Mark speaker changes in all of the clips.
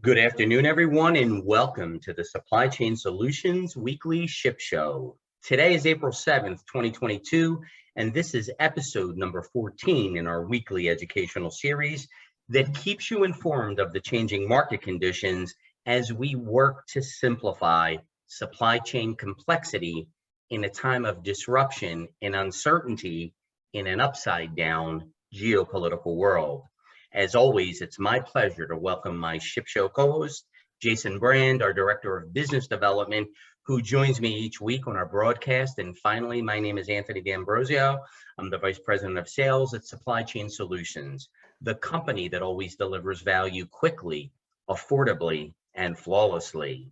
Speaker 1: Good afternoon, everyone, and welcome to the Supply Chain Solutions Weekly Ship Show. Today is April 7th, 2022, and this is episode number 14 in our weekly educational series that keeps you informed of the changing market conditions as we work to simplify supply chain complexity in a time of disruption and uncertainty in an upside-down geopolitical world. As always, it's my pleasure to welcome my Ship Show co-host, Jason Brand, our Director of Business Development, who joins me each week on our broadcast. And finally, my name is Anthony D'Ambrosio. I'm the Vice President of Sales at Supply Chain Solutions, the company that always delivers value quickly, affordably, and flawlessly.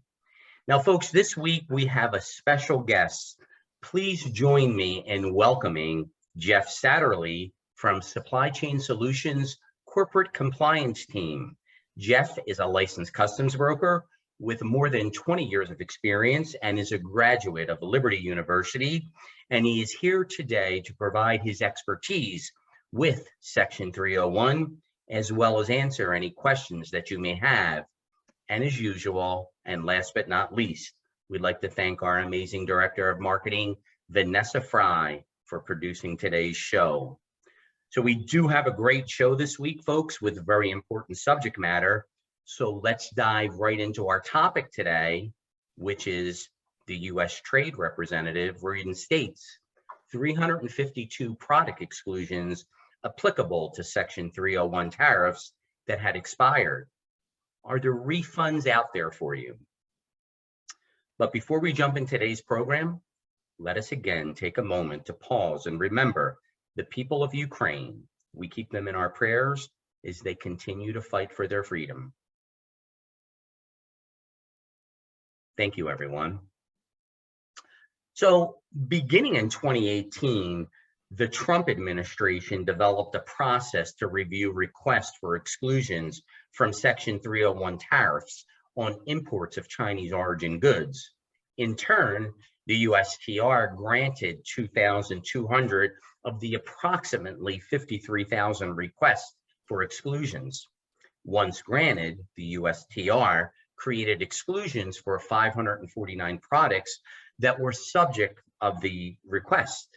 Speaker 1: Now, folks, this week we have a special guest. Please join me in welcoming Jeff Satterley from Supply Chain Solutions Corporate Compliance Team. Jeff is a licensed customs broker with more than 20 years of experience and is a graduate of Liberty University. And he is here today to provide his expertise with Section 301, as well as answer any questions that you may have. And as usual, and last but not least, we'd like to thank our amazing Director of Marketing, Vanessa Fry, for producing today's show. So we do have a great show this week, folks, with very important subject matter. So let's dive right into our topic today, which is the U.S. Trade Representative reinstates 352 product exclusions applicable to Section 301 tariffs that had expired. Are there refunds out there for you? But before we jump in today's program, let us again take a moment to pause and remember the people of Ukraine. We keep them in our prayers as they continue to fight for their freedom. Thank you, everyone. So beginning in 2018, the Trump administration developed a process to review requests for exclusions from Section 301 tariffs on imports of Chinese origin goods. In turn, the USTR granted 2,200 of the approximately 53,000 requests for exclusions. Once granted, the USTR created exclusions for 549 products that were subject of the request.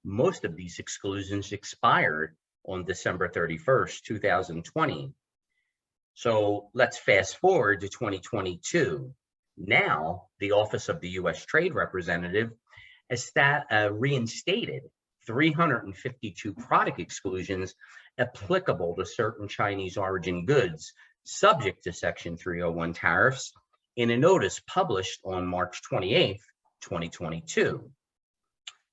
Speaker 1: Most of these exclusions expired on December 31st, 2020. So let's fast forward to 2022. Now, the Office of the U.S. Trade Representative has reinstated 352 product exclusions applicable to certain Chinese origin goods subject to Section 301 tariffs in a notice published on March 28th, 2022.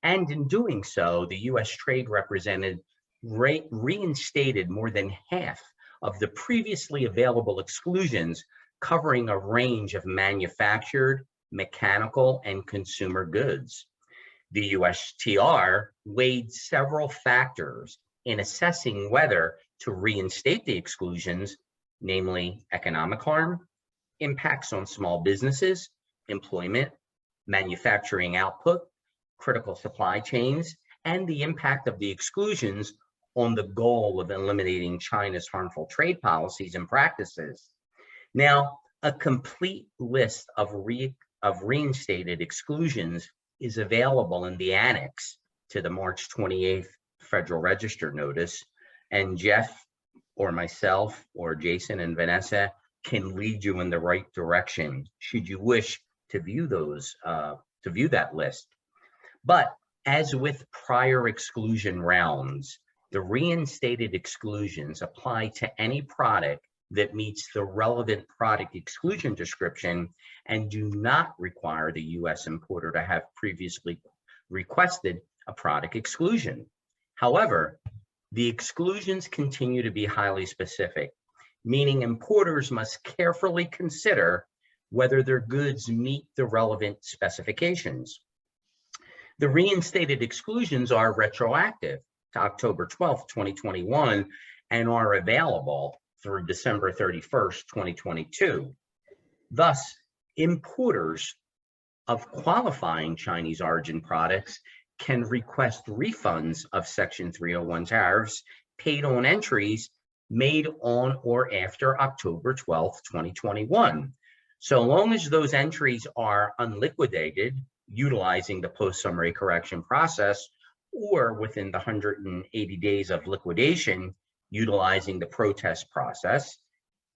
Speaker 1: And in doing so, the U.S. Trade Representative reinstated more than half of the previously available exclusions covering a range of manufactured, mechanical, and consumer goods. The USTR weighed several factors in assessing whether to reinstate the exclusions, namely economic harm, impacts on small businesses, employment, manufacturing output, critical supply chains, and the impact of the exclusions on the goal of eliminating China's harmful trade policies and practices. Now, a complete list of reinstated exclusions is available in the annex to the March 28th Federal Register notice, and Jeff or myself or Jason and Vanessa can lead you in the right direction should you wish to view that list. But as with prior exclusion rounds, the reinstated exclusions apply to any product that meets the relevant product exclusion description and do not require the U.S. importer to have previously requested a product exclusion. However, the exclusions continue to be highly specific, meaning importers must carefully consider whether their goods meet the relevant specifications. The reinstated exclusions are retroactive to October 12th, 2021, and are available through December 31st, 2022. Thus, importers of qualifying Chinese origin products can request refunds of Section 301 tariffs paid on entries made on or after October 12th, 2021. So long as those entries are unliquidated, utilizing the post-summary correction process, or within the 180 days of liquidation, utilizing the protest process,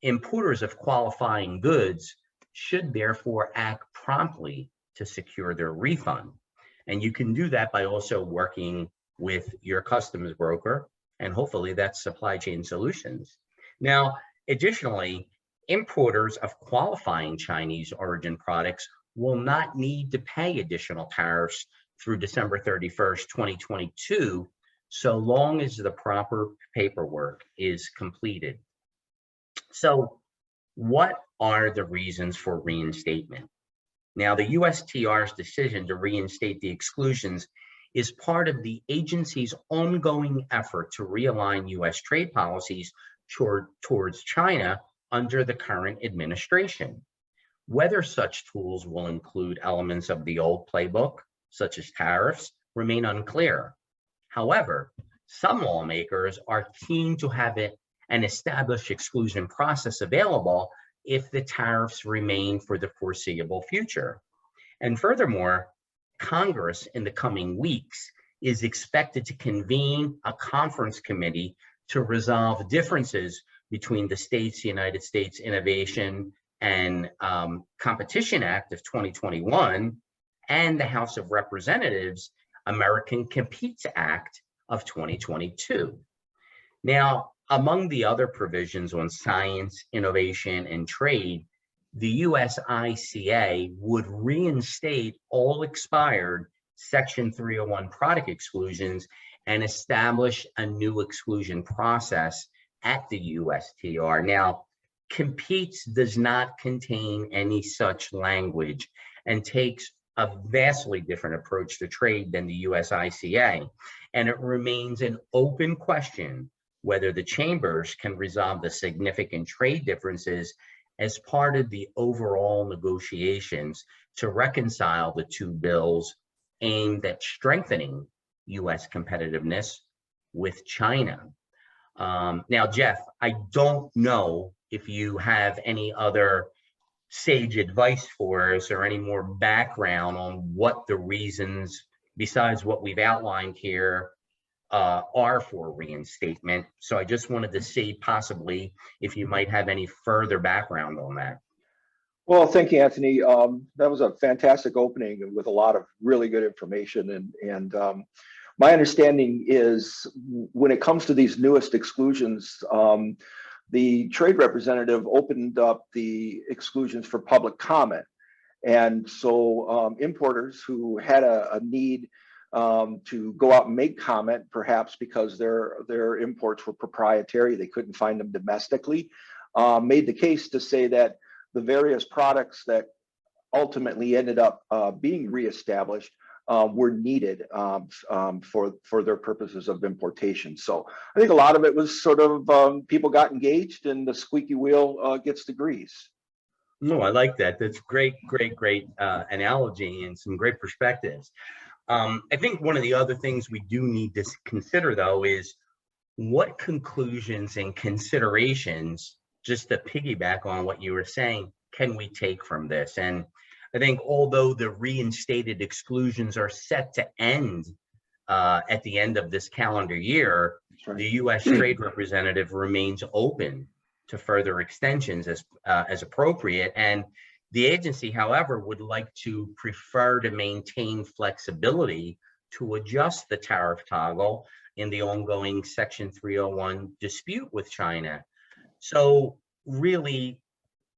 Speaker 1: importers of qualifying goods should therefore act promptly to secure their refund. And you can do that by also working with your customs broker, and hopefully that's Supply Chain Solutions. Now, additionally, importers of qualifying Chinese origin products will not need to pay additional tariffs through December 31st, 2022, so long as the proper paperwork is completed. So what are the reasons for reinstatement? Now, the USTR's decision to reinstate the exclusions is part of the agency's ongoing effort to realign US trade policies towards China under the current administration. Whether such tools will include elements of the old playbook, such as tariffs, remain unclear. However, some lawmakers are keen to have an established exclusion process available if the tariffs remain for the foreseeable future. And furthermore, Congress in the coming weeks is expected to convene a conference committee to resolve differences between the United States Innovation and Competition Act of 2021 and the House of Representatives American Competes Act of 2022. Now, among the other provisions on science, innovation, and trade, the USICA would reinstate all expired Section 301 product exclusions and establish a new exclusion process at the USTR. Now, Competes does not contain any such language and takes a vastly different approach to trade than the USICA, and it remains an open question whether the chambers can resolve the significant trade differences as part of the overall negotiations to reconcile the two bills aimed at strengthening US competitiveness with China. Now, Jeff, I don't know if you have any other sage advice for us or any more background on what the reasons, besides what we've outlined here, are for reinstatement. So I just wanted to see possibly if you might have any further background on that.
Speaker 2: Well, thank you, Anthony. That was a fantastic opening with a lot of really good information. And my understanding is when it comes to these newest exclusions, the trade representative opened up the exclusions for public comment. And so importers who had a need to go out and make comment, perhaps because their imports were proprietary, they couldn't find them domestically, made the case to say that the various products that ultimately ended up being reestablished were needed for their purposes of importation. So I think a lot of it was sort of people got engaged and the squeaky wheel gets the grease.
Speaker 1: No, I like that. That's great analogy and some great perspectives. I think one of the other things we do need to consider, though, is what conclusions and considerations, just to piggyback on what you were saying, can we take from this? And I think although the reinstated exclusions are set to end at the end of this calendar year, right, the U.S. Trade Representative remains open to further extensions as appropriate. And the agency, however, would like to prefer to maintain flexibility to adjust the tariff toggle in the ongoing Section 301 dispute with China. So really,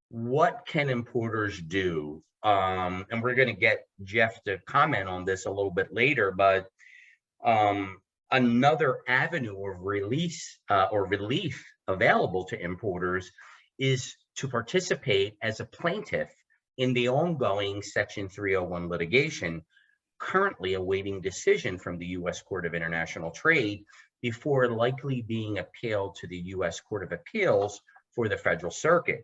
Speaker 1: what can importers do? And we're going to get Jeff to comment on this a little bit later, but another avenue of release or relief available to importers is to participate as a plaintiff in the ongoing Section 301 litigation, currently awaiting decision from the U.S. Court of International Trade before likely being appealed to the U.S. Court of Appeals for the Federal Circuit.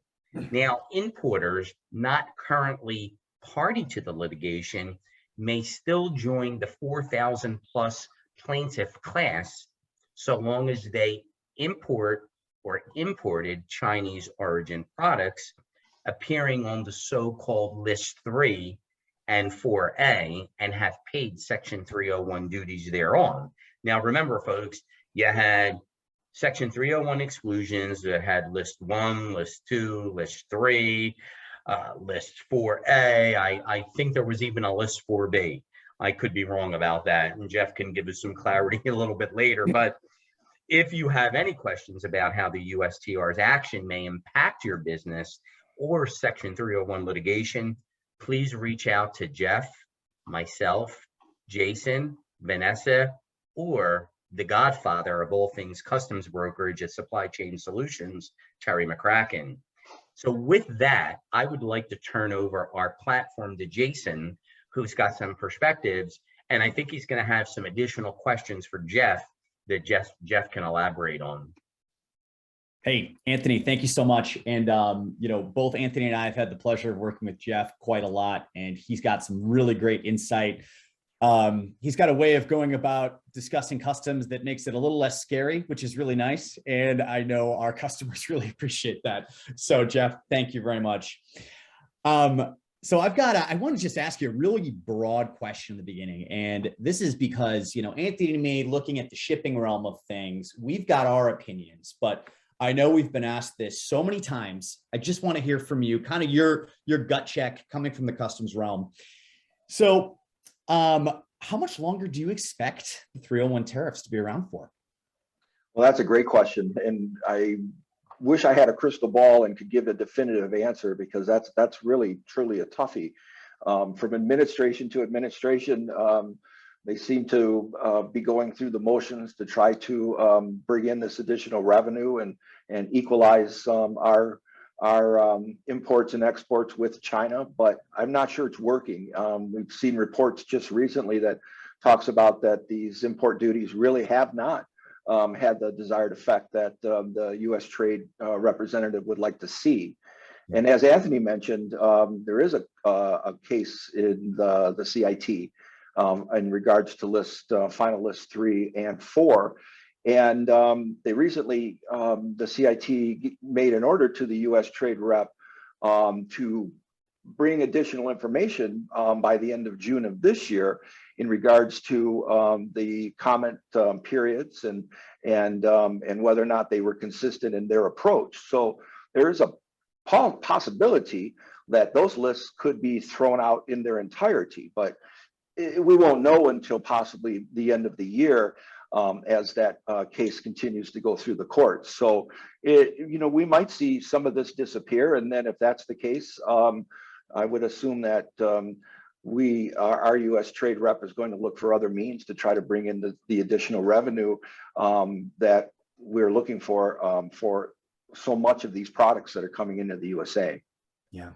Speaker 1: Now, importers not currently party to the litigation may still join the 4,000 plus plaintiff class so long as they import or imported Chinese origin products appearing on the so-called List 3 and 4A and have paid Section 301 duties thereon. Now, remember, folks, you had Section 301 exclusions that had List 1, List 2, List 3, List 4A. I think there was even a List 4B. I could be wrong about that, and Jeff can give us some clarity a little bit later. But if you have any questions about how the USTR's action may impact your business or Section 301 litigation, please reach out to Jeff, myself, Jason, Vanessa, or the godfather of all things customs brokerage at Supply Chain Solutions, Terry McCracken. So with that, I would like to turn over our platform to Jason, who's got some perspectives, and I think he's going to have some additional questions for Jeff that Jeff can elaborate on.
Speaker 3: Hey, Anthony, thank you so much. And, both Anthony and I have had the pleasure of working with Jeff quite a lot, and he's got some really great insight. He's got a way of going about discussing customs that makes it a little less scary, which is really nice. And I know our customers really appreciate that. So Jeff, thank you very much. So I want to just ask you a really broad question in the beginning. And this is because, Anthony and me, looking at the shipping realm of things, we've got our opinions, but I know we've been asked this so many times. I just want to hear from you, kind of your gut check coming from the customs realm. So how much longer do you expect the 301 tariffs to be around for?
Speaker 2: Well, that's a great question. And I wish I had a crystal ball and could give a definitive answer, because that's really, truly a toughie. From administration to administration, they seem to be going through the motions to try to bring in this additional revenue and equalize our imports and exports with China, but I'm not sure it's working. We've seen reports just recently that talks about that these import duties really have not had the desired effect that the U.S. Trade Representative would like to see. And as Anthony mentioned, there is a case in the CIT in regards to final list 3 and 4. And they recently, the CIT made an order to the U.S. Trade Rep to bring additional information by the end of June of this year in regards to the comment periods and whether or not they were consistent in their approach. So there is a possibility that those lists could be thrown out in their entirety, but we won't know until possibly the end of the year as that case continues to go through the courts. So, we might see some of this disappear. And then if that's the case, I would assume that our U.S. Trade Rep is going to look for other means to try to bring in the additional revenue that we're looking for so much of these products that are coming into the USA.
Speaker 3: Yeah.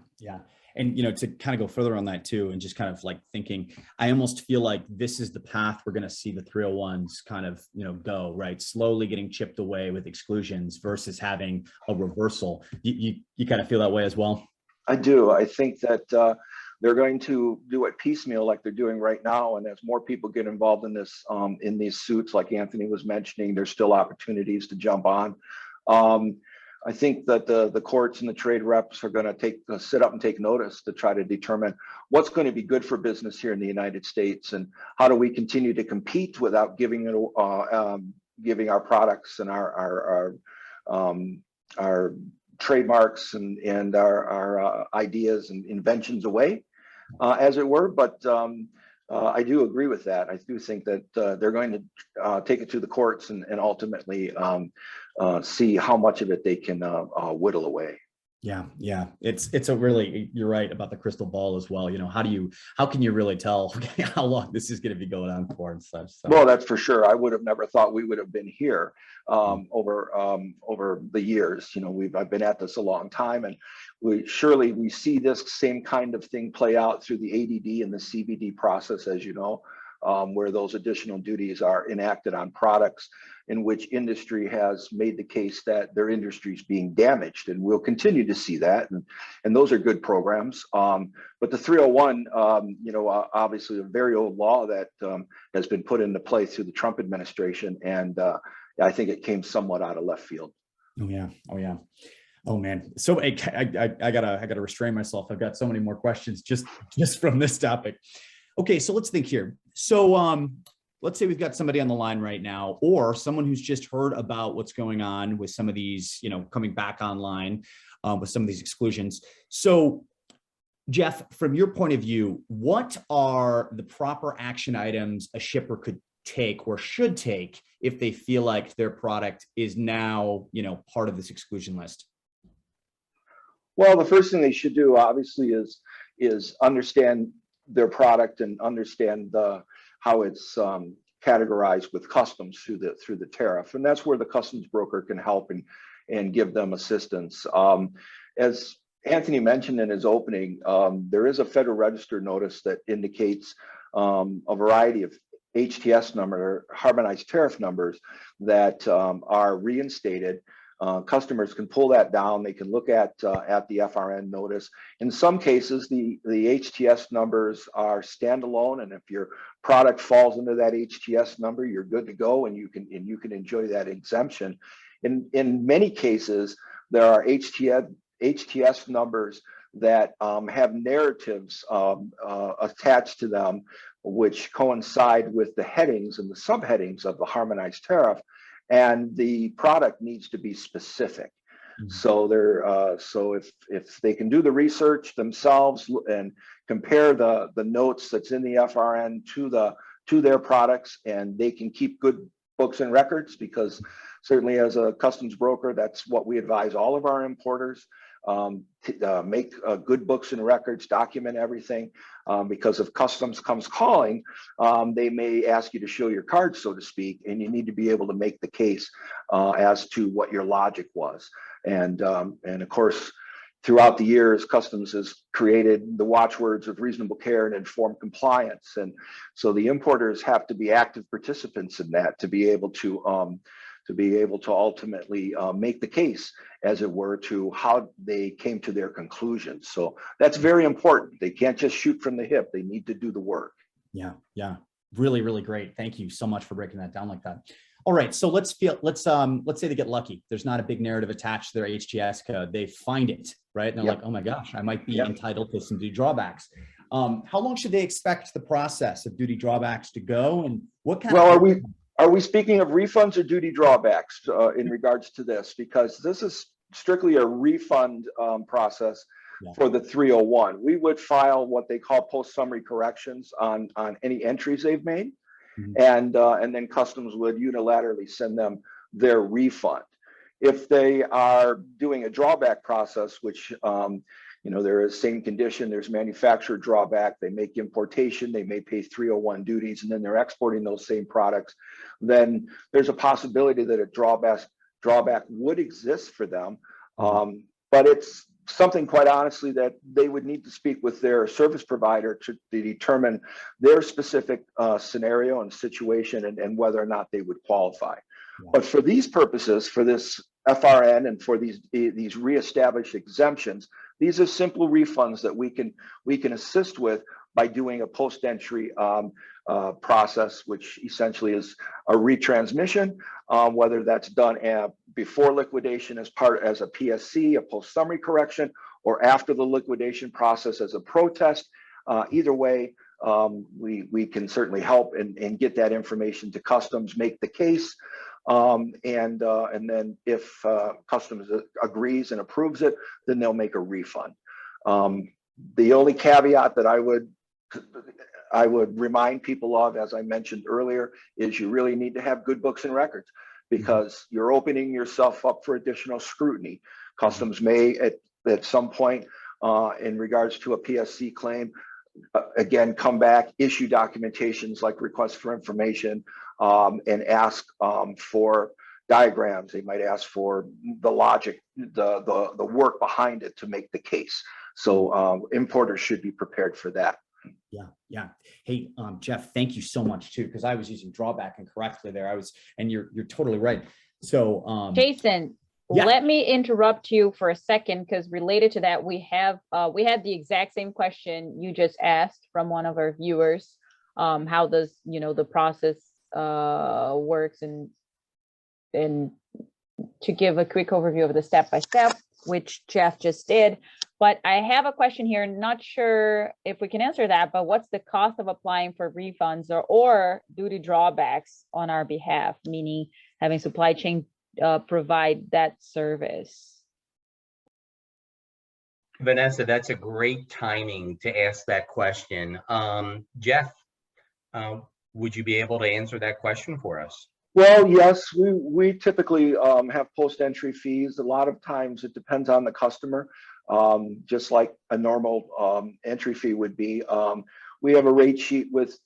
Speaker 3: And, to kind of go further on that too, and just kind of like thinking, I almost feel like this is the path we're going to see the 301s kind of, go, right? Slowly getting chipped away with exclusions versus having a reversal. You kind of feel that way as well?
Speaker 2: I do. I think that they're going to do it piecemeal like they're doing right now. And as more people get involved in this, in these suits, like Anthony was mentioning, there's still opportunities to jump on. I think that the courts and the trade reps are going to sit up and take notice to try to determine what's going to be good for business here in the United States, and how do we continue to compete without giving our products and our trademarks and our ideas and inventions away, as it were. But I do agree with that. I do think that they're going to take it to the courts and ultimately see how much of it they can whittle away.
Speaker 3: Yeah. It's a really, you're right about the crystal ball as well. How can you really tell how long this is going to be going on for and such? So.
Speaker 2: Well, that's for sure. I would have never thought we would have been here over the years. I've been at this a long time, and we see this same kind of thing play out through the ADD and the CVD process, as you know, where those additional duties are enacted on products in which industry has made the case that their industry is being damaged, and we'll continue to see that, and those are good programs. But the 301, obviously a very old law that has been put into play through the Trump administration, and I think it came somewhat out of left field.
Speaker 3: Oh yeah. Oh yeah. Oh man. So I gotta restrain myself. I've got so many more questions just from this topic. Okay, so let's think here. So let's say we've got somebody on the line right now, or someone who's just heard about what's going on with some of these, coming back online with some of these exclusions. So Jeff, from your point of view, what are the proper action items a shipper could take or should take if they feel like their product is now, part of this exclusion list?
Speaker 2: Well, the first thing they should do, obviously, is understand their product and understand how it's categorized with customs through the tariff, and that's where the customs broker can help and give them assistance. As Anthony mentioned in his opening, there is a Federal Register notice that indicates a variety of HTS number, harmonized tariff numbers that are reinstated. Customers can pull that down. They can look at the FRN notice. In some cases, the HTS numbers are standalone, and if your product falls into that HTS number, you're good to go, and you can enjoy that exemption. In many cases, there are HTS numbers that have narratives attached to them, which coincide with the headings and the subheadings of the harmonized tariff, and the product needs to be specific. So so if they can do the research themselves and compare the notes that's in the FRN to their products, and they can keep good books and records, because certainly as a customs broker, that's what we advise all of our importers. Make good books and records, document everything, because if customs comes calling, they may ask you to show your card, so to speak, and you need to be able to make the case as to what your logic was. And of course, throughout the years, customs has created the watchwords of reasonable care and informed compliance, and so the importers have to be active participants in that to be able to ultimately make the case, as it were, to how they came to their conclusions. So that's very important. They can't just shoot from the hip. They need to do the work.
Speaker 3: Yeah, really, really great. Thank you so much for breaking that down like that. All right, so let's say they get lucky. There's not a big narrative attached to their HTS code. They find it, right? And they're like, oh my gosh, I might be entitled to some duty drawbacks. How long should they expect the process of duty drawbacks to go, and what kind of?
Speaker 2: Are we speaking of refunds or duty drawbacks in regards to this? Because this is strictly a refund process for the 301. We would file what they call post-summary corrections on any entries they've made, and then customs would unilaterally send them their refund. If they are doing a drawback process, which there is same condition, there's manufacturer drawback, they make importation, they may pay 301 duties, and then they're exporting those same products, then there's a possibility that a drawback would exist for them. But it's something, quite honestly, that they would need to speak with their service provider to determine their specific scenario and situation, and whether or not they would qualify. But for these purposes, for this FRN and for these reestablished exemptions, these are simple refunds that we can assist with by doing a post-entry process, which essentially is a retransmission, whether that's done before liquidation as a PSC, a post-summary correction, or after the liquidation process as a protest. Either way, we can certainly help and get that information to customs, make the case, and then if customs agrees and approves it, then they'll make a refund. The only caveat that I would remind people of, as I mentioned earlier, is you really need to have good books and records, because you're opening yourself up for additional scrutiny. Customs may at some point in regards to a PSC claim, again, come back, issue documentations like requests for information, and ask for diagrams. They might ask for the logic, the work behind it to make the case. So importers should be prepared for that.
Speaker 3: Yeah. Hey, Jeff, thank you so much too, because I was using drawback incorrectly there. And you're totally right. So
Speaker 4: Jason, let me interrupt you for a second, because related to that, we had the exact same question you just asked from one of our viewers. How does the process works and to give a quick overview of the step-by-step, which Jeff just did. But I have a question here, not sure if we can answer that, but what's the cost of applying for refunds or duty drawbacks on our behalf, meaning having supply chain provide that service?
Speaker 1: Vanessa, that's a great timing to ask that question. Jeff, would you be able to answer that question for us?
Speaker 2: Well, yes, we typically have post-entry fees. A lot of times it depends on the customer, just like a normal entry fee would be. We have a rate sheet with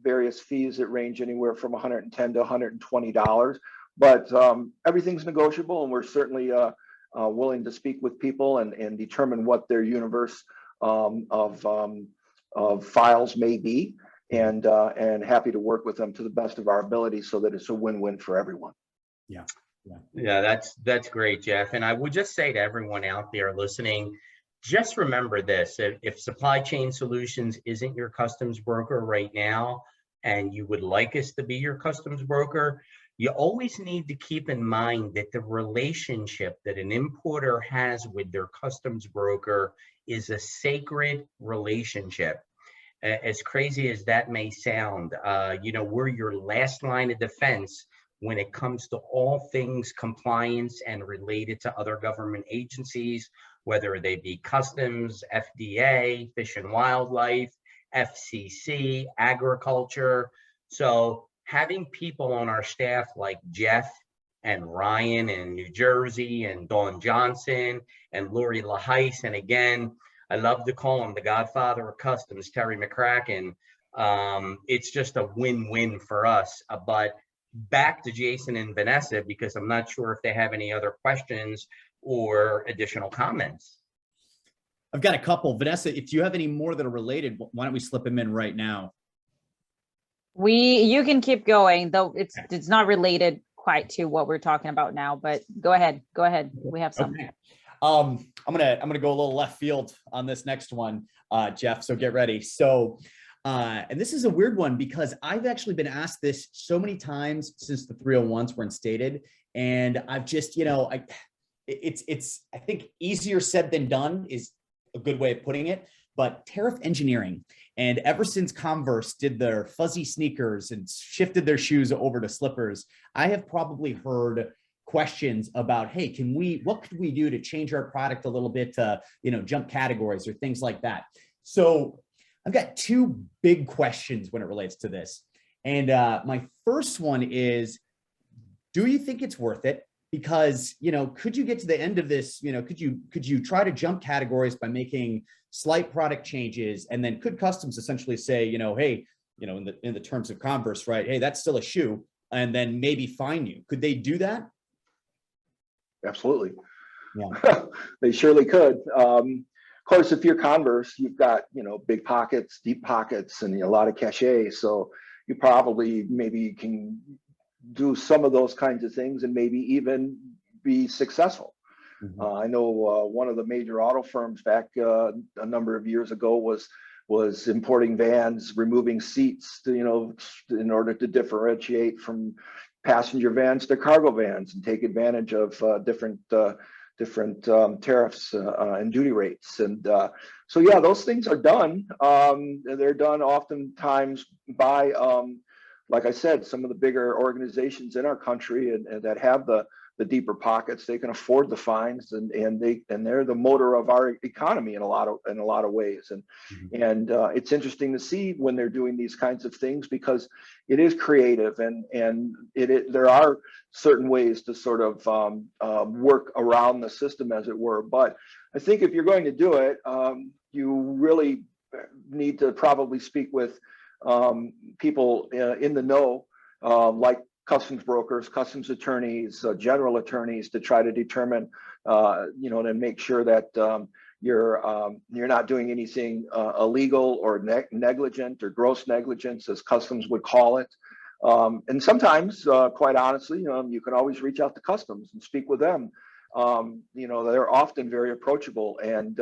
Speaker 2: various fees that range anywhere from $110 to $120, but everything's negotiable, and we're certainly willing to speak with people and determine what their universe of files may be. And happy to work with them to the best of our ability so that it's a win-win for everyone.
Speaker 1: Yeah, that's great, Jeff. And I would just say to everyone out there listening, just remember this: if Supply Chain Solutions isn't your customs broker right now, and you would like us to be your customs broker, you always need to keep in mind that the relationship that an importer has with their customs broker is a sacred relationship. As crazy as that may sound, we're your last line of defense when it comes to all things compliance and related to other government agencies, whether they be customs, FDA, Fish and Wildlife, FCC, agriculture. So having people on our staff like Jeff and Ryan in New Jersey and Dawn Johnson and Lori LaHeis, and again, I love to call him the godfather of customs, Terry McCracken. It's just a win-win for us. But back to Jason and Vanessa, because I'm not sure if they have any other questions or additional comments.
Speaker 3: I've got a couple. Vanessa, if you have any more that are related, why don't we slip them in right now?
Speaker 4: You can keep going, though it's not related quite to what we're talking about now, but go ahead. We have some.
Speaker 3: Okay. I'm gonna go a little left field on this next one, Jeff. So get ready. So, and this is a weird one because I've actually been asked this so many times since the 301s were instated, and I've just, it's I think easier said than done is a good way of putting it. But tariff engineering, and ever since Converse did their fuzzy sneakers and shifted their shoes over to slippers, I have probably heard questions about, hey, what could we do to change our product a little bit to, jump categories or things like that. So I've got two big questions when it relates to this. And my first one is, do you think it's worth it? Because, could you get to the end of this, could you try to jump categories by making slight product changes? And then could customs essentially say, hey, in the terms of Converse, right? Hey, that's still a shoe, and then maybe fine you. Could they do that?
Speaker 2: Absolutely.
Speaker 3: Yeah.
Speaker 2: They surely could. Of course, if you're Converse, you've got, big pockets, deep pockets, and a lot of cachet. So you probably maybe can do some of those kinds of things and maybe even be successful.
Speaker 3: Mm-hmm.
Speaker 2: I know one of the major auto firms back a number of years ago was importing vans, removing seats to, in order to differentiate from passenger vans to cargo vans and take advantage of different tariffs and duty rates. And so, yeah, those things are done. They're done oftentimes by, like I said, some of the bigger organizations in our country and that have the deeper pockets. They can afford the fines, and they're the motor of our economy in a lot of ways. And
Speaker 3: Mm-hmm.
Speaker 2: It's interesting to see when they're doing these kinds of things, because it is creative and there are certain ways to sort of work around the system, as it were. But I think if you're going to do it, you really need to probably speak with people in the know, like customs brokers, customs attorneys, general attorneys, to try to determine, and make sure that you're not doing anything illegal or negligent or gross negligence, as customs would call it. And sometimes, quite honestly, you can always reach out to customs and speak with them. They're often very approachable and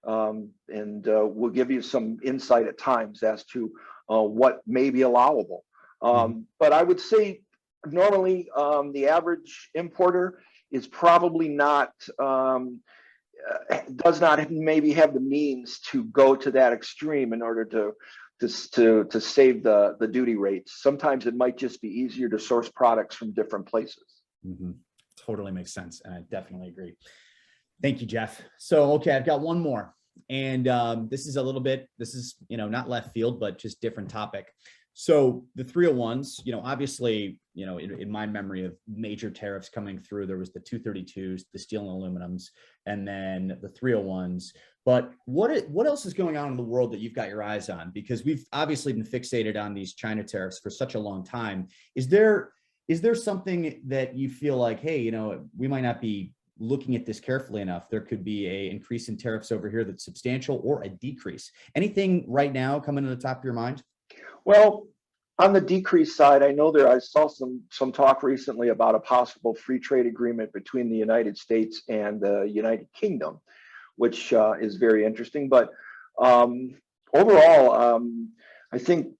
Speaker 2: will give you some insight at times as to what may be allowable. But I would say, normally the average importer is probably not, does not maybe have the means to go to that extreme in order to save the duty rates. Sometimes it might just be easier to source products from different places.
Speaker 3: Mm-hmm. Totally makes sense. And I definitely agree. Thank you, Jeff. So, okay, I've got one more. And this is a little bit, this is, not left field, but just different topic. So the 301s, obviously, in my memory of major tariffs coming through, there was the 232s, the steel and aluminums, and then the 301s. But what else is going on in the world that you've got your eyes on? Because we've obviously been fixated on these China tariffs for such a long time. Is there something that you feel like, hey, we might not be looking at this carefully enough? There could be an increase in tariffs over here that's substantial, or a decrease. Anything right now coming to the top of your mind?
Speaker 2: Well, on the decrease side, I know I saw some talk recently about a possible free trade agreement between the United States and the United Kingdom, which is very interesting. But overall, I think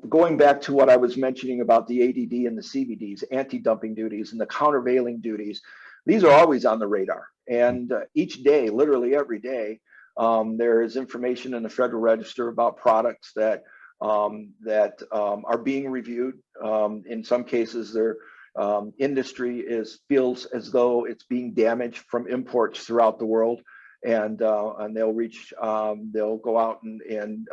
Speaker 2: going back to what I was mentioning about the ADD and the CVDs, anti-dumping duties and the countervailing duties, these are always on the radar. And each day, literally every day, there is information in the Federal Register about products that are being reviewed. In some cases, their industry feels as though it's being damaged from imports throughout the world, and they'll go out and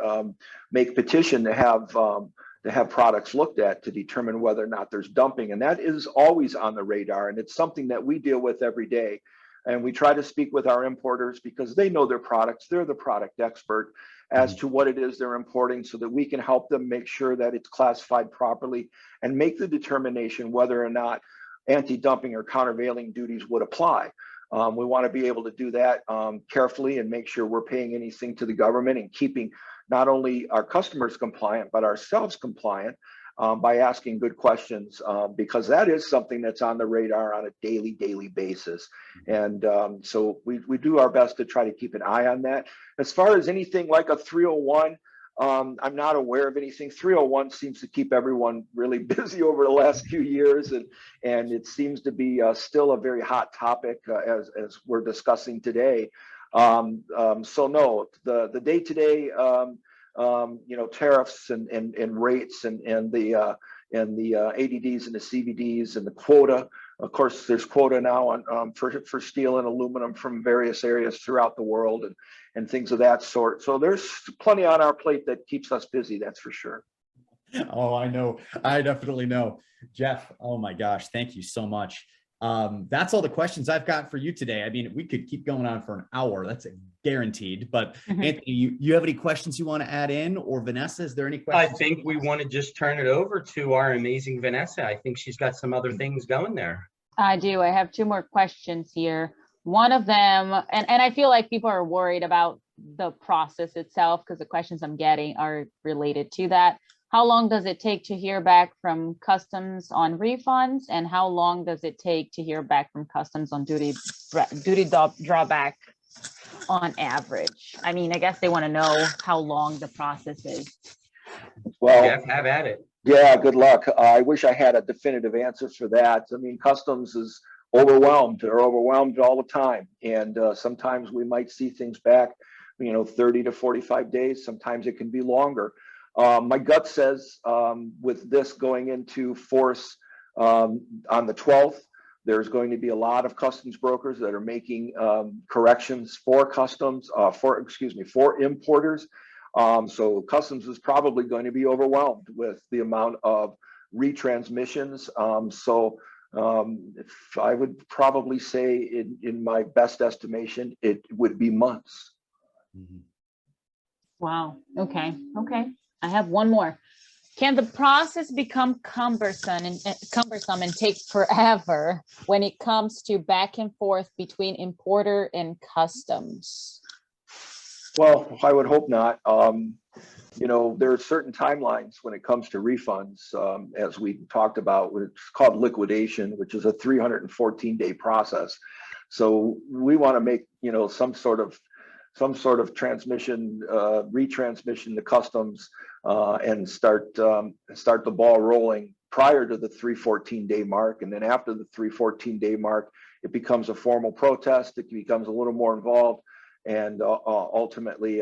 Speaker 2: make petition to have products looked at to determine whether or not there's dumping, and that is always on the radar, and it's something that we deal with every day. And we try to speak with our importers because they know their products. They're the product expert as to what it is they're importing, so that we can help them make sure that it's classified properly and make the determination whether or not anti-dumping or countervailing duties would apply. We want to be able to do that carefully and make sure we're paying anything to the government and keeping not only our customers compliant, but ourselves compliant by asking good questions, because that is something that's on the radar on a daily basis. And so we do our best to try to keep an eye on that. As far as anything like a 301, I'm not aware of anything. 301 seems to keep everyone really busy over the last few years, and it seems to be still a very hot topic as we're discussing today. So no, the day-to-day tariffs and rates and the ADDs and the CVDs and the quota. Of course, there's quota now on for steel and aluminum from various areas throughout the world and things of that sort. So there's plenty on our plate that keeps us busy, that's for sure.
Speaker 3: Oh, I know. I definitely know. Jeff, oh my gosh, thank you so much. That's all the questions I've got for you today. I mean, we could keep going on for an hour. That's guaranteed. But Anthony, you have any questions you want to add in, or Vanessa, is there any questions?
Speaker 1: I think we want to just turn it over to our amazing Vanessa. I think she's got some other things going there.
Speaker 4: I do. I have two more questions here. One of them, and I feel like people are worried about the process itself because the questions I'm getting are related to that. How long does it take to hear back from customs on refunds? And how long does it take to hear back from customs on duty drawback on average? I mean, I guess they want to know how long the process is.
Speaker 2: Well,
Speaker 1: Jeff, have at it.
Speaker 2: Yeah, good luck. I wish I had a definitive answer for that. I mean, customs is overwhelmed. They're overwhelmed all the time. And sometimes we might see things back, 30 to 45 days. Sometimes it can be longer. My gut says with this going into force on the 12th, there's going to be a lot of customs brokers that are making corrections for customs, for importers. So customs is probably going to be overwhelmed with the amount of retransmissions. If I would probably say in my best estimation, it would be months.
Speaker 4: Wow. Okay. I have one more. Can the process become cumbersome and take forever when it comes to back and forth between importer and customs?
Speaker 2: Well, I would hope not. There are certain timelines when it comes to refunds, as we talked about. It's called liquidation, which is a 314-day process. So we want to make some sort of transmission, retransmission to customs, and start the ball rolling prior to the 314-day mark. And then after the 314-day mark, it becomes a formal protest. It becomes a little more involved. And ultimately,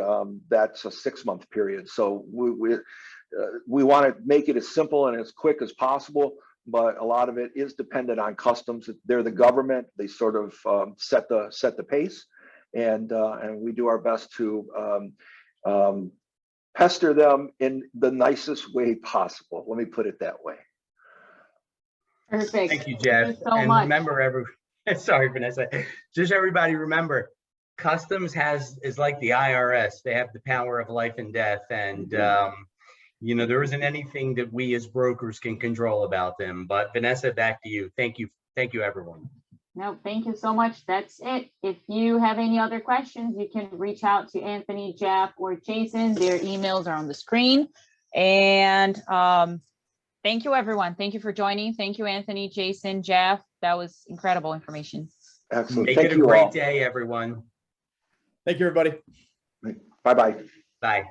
Speaker 2: that's a 6-month period. So we want to make it as simple and as quick as possible, but a lot of it is dependent on customs. They're the government. They sort of set the pace, and we do our best to pester them in the nicest way possible. Let me put it that way.
Speaker 4: Perfect.
Speaker 1: Thank you, Jeff.
Speaker 4: Thank you so
Speaker 1: And
Speaker 4: much.
Speaker 1: remember, sorry, Vanessa, just everybody remember, Customs is like the IRS. They have the power of life and death. And, you know, there isn't anything that we as brokers can control about them. But Vanessa, back to you. Thank you. Thank you, everyone.
Speaker 4: No, thank you so much. That's it. If you have any other questions, you can reach out to Anthony, Jeff, or Jason. Their emails are on the screen. And thank you, everyone. Thank you for joining. Thank you, Anthony, Jason, Jeff. That was incredible information.
Speaker 2: Excellent.
Speaker 1: Make
Speaker 2: Thank
Speaker 1: it a
Speaker 2: you
Speaker 1: great
Speaker 2: all.
Speaker 1: day, everyone.
Speaker 3: Thank you, everybody.
Speaker 2: Bye-bye.
Speaker 1: Bye.